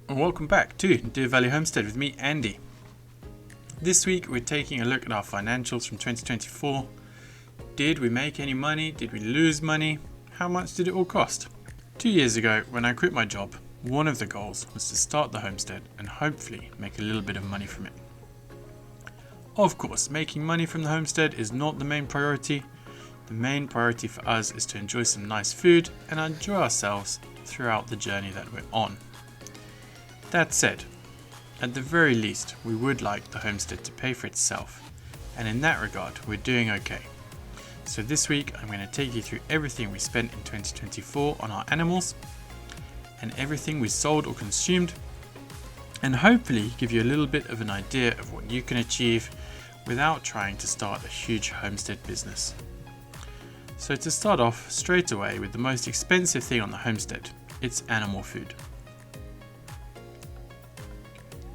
And welcome back to Deer Valley Homestead with me, Andy. This week we're taking a look at our financials from 2024. Did we make any money? Did we lose money? How much did it all cost? 2 years ago, when I quit my job, one of the goals was to start the homestead and hopefully make a little bit of money from it. Of course, making money from the homestead is not the main priority. The main priority for us is to enjoy some nice food and enjoy ourselves throughout the journey that we're on. That said, at the very least, we would like the homestead to pay for itself, and in that regard, we're doing okay. So this week, I'm going to take you through everything we spent in 2024 on our animals, and everything we sold or consumed, and hopefully give you a little bit of an idea of what you can achieve without trying to start a huge homestead business. So to start off straight away with the most expensive thing on the homestead, it's animal food.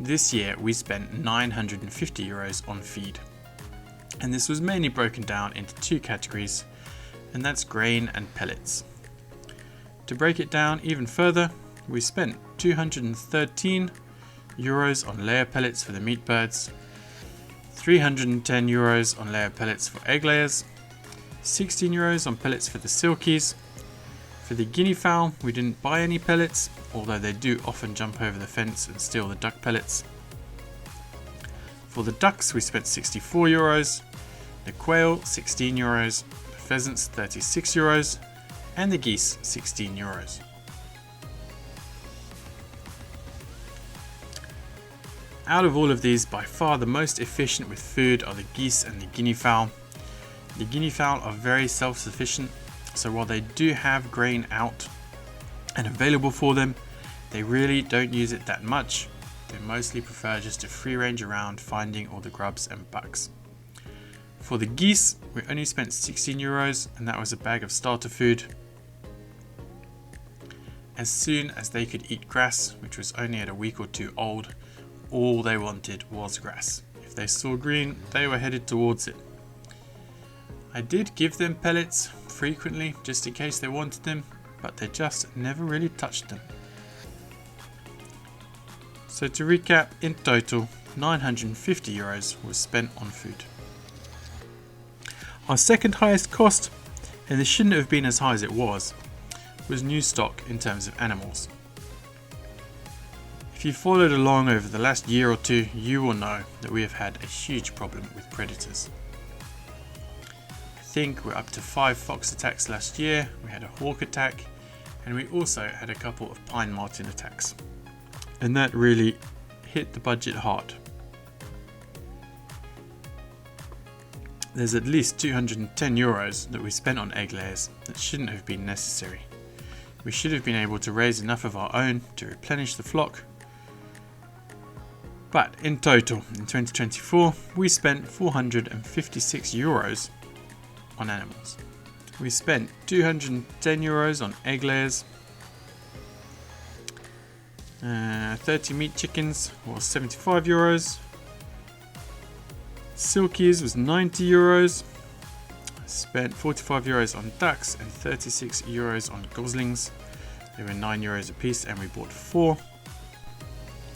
This year we spent €950 on feed, and this was mainly broken down into two categories, and that's grain and pellets. To break it down even further, we spent €213 on layer pellets for the meat birds, €310 on layer pellets for egg layers, €16 on pellets for the silkies. For the guinea fowl, we didn't buy any pellets, although they do often jump over the fence and steal the duck pellets. For the ducks, we spent €64, the quail €16, the pheasants €36, and the geese €16. Out of all of these, by far the most efficient with food are the geese and the guinea fowl. The guinea fowl are very self-sufficient, so while they do have grain out and available for them, they really don't use it that much. They mostly prefer just to free range around finding all the grubs and bugs. For the geese, we only spent €16, and that was a bag of starter food. As soon as they could eat grass, which was only at a week or two old, all they wanted was grass. If they saw green, they were headed towards it. I did give them pellets frequently just in case they wanted them, but they just never really touched them. So to recap, in total, €950 was spent on food. Our second highest cost, and this shouldn't have been as high as it was new stock in terms of animals. If you followed along over the last year or two, you will know that we have had a huge problem with predators. I think we're up to 5 fox attacks last year, we had a hawk attack, and we also had a couple of pine marten attacks. And that really hit the budget hard. There's at least €210 that we spent on egg layers that shouldn't have been necessary. We should have been able to raise enough of our own to replenish the flock. But in total, in 2024, we spent €456 on animals. We spent €210 on egg layers, 30 meat chickens was €75, silkies was €90, spent €45 on ducks and €36 on goslings. They were €9 a piece and we bought 4.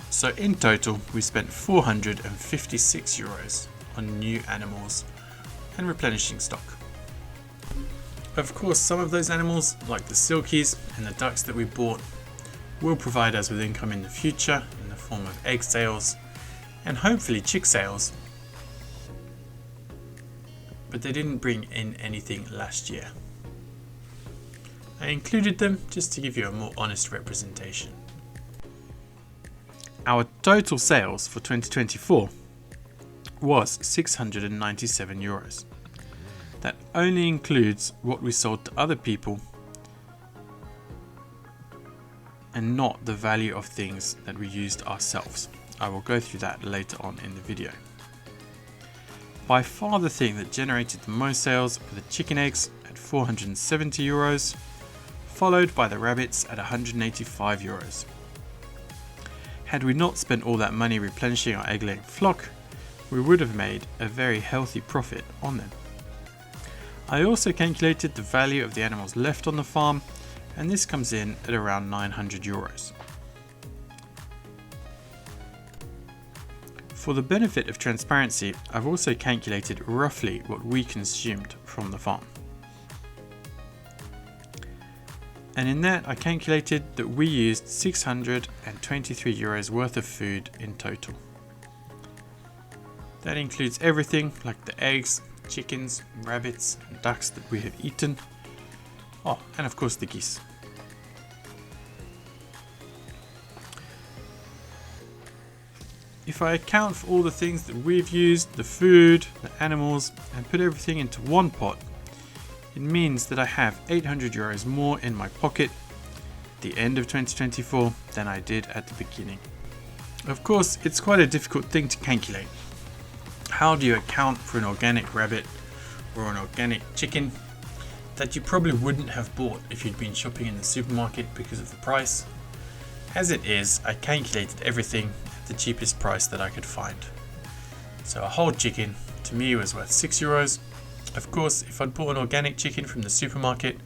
So in total, we spent €456 on new animals and replenishing stock. Of course, some of those animals, like the silkies and the ducks that we bought, will provide us with income in the future in the form of egg sales and hopefully chick sales. But they didn't bring in anything last year. I included them just to give you a more honest representation. Our total sales for 2024 was €697. That only includes what we sold to other people and not the value of things that we used ourselves. I will go through that later on in the video. By far the thing that generated the most sales were the chicken eggs at €470, followed by the rabbits at €185. Had we not spent all that money replenishing our egg laying flock, we would have made a very healthy profit on them. I also calculated the value of the animals left on the farm, and this comes in at around €900. For the benefit of transparency, I've also calculated roughly what we consumed from the farm. And in that I calculated that we used €623 worth of food in total. That includes everything like the eggs, chickens, rabbits and ducks that we have eaten. Oh, and of course the geese. If I account for all the things that we've used, the food, the animals, and put everything into one pot, it means that I have €800 more in my pocket at the end of 2024 than I did at the beginning. Of course, it's quite a difficult thing to calculate. How do you account for an organic rabbit or an organic chicken that you probably wouldn't have bought if you'd been shopping in the supermarket because of the price? As it is, I calculated everything at the cheapest price that I could find. So a whole chicken to me was worth €6. Of course, if I'd bought an organic chicken from the supermarket,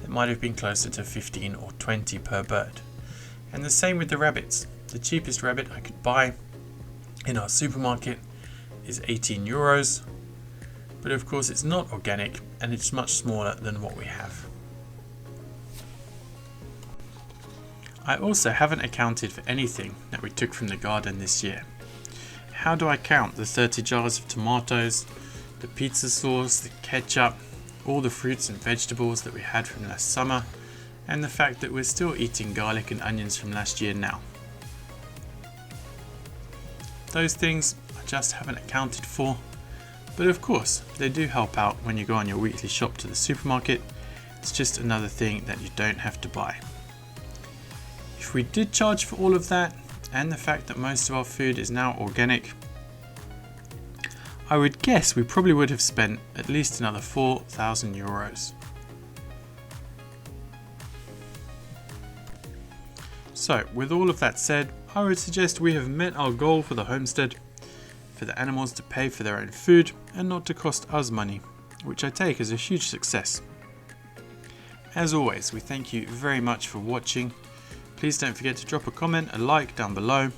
it might have been closer to 15 or 20 per bird. And the same with the rabbits. The cheapest rabbit I could buy in our supermarket is €18. But of course it's not organic and it's much smaller than what we have. I also haven't accounted for anything that we took from the garden this year. How do I count the 30 jars of tomatoes, the pizza sauce, the ketchup, all the fruits and vegetables that we had from last summer, and the fact that we're still eating garlic and onions from last year now? Those things I just haven't accounted for, but of course they do help out when you go on your weekly shop to the supermarket. It's just another thing that you don't have to buy. If we did charge for all of that, and the fact that most of our food is now organic, I would guess we probably would have spent at least another €4,000. So with all of that said, I would suggest we have met our goal for the homestead, for the animals to pay for their own food and not to cost us money, which I take as a huge success. As always, we thank you very much for watching. Please don't forget to drop a comment, a like down below,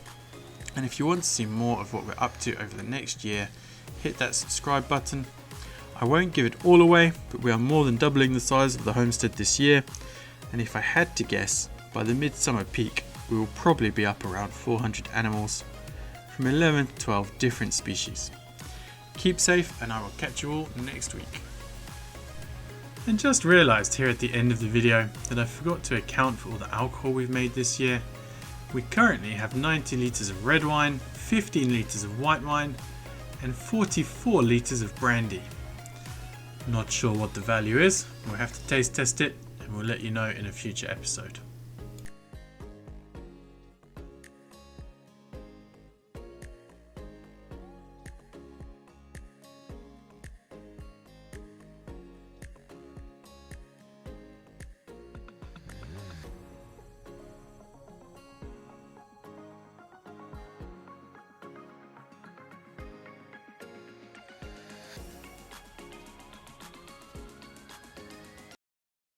and if you want to see more of what we're up to over the next year, hit that subscribe button. I won't give it all away, but we are more than doubling the size of the homestead this year, and if I had to guess, by the midsummer peak we will probably be up around 400 animals from 11 to 12 different species. Keep safe and I will catch you all next week. And just realised here at the end of the video that I forgot to account for all the alcohol we've made this year. We currently have 90 litres of red wine, 15 litres of white wine and 44 litres of brandy. Not sure what the value is, we'll have to taste test it and we'll let you know in a future episode.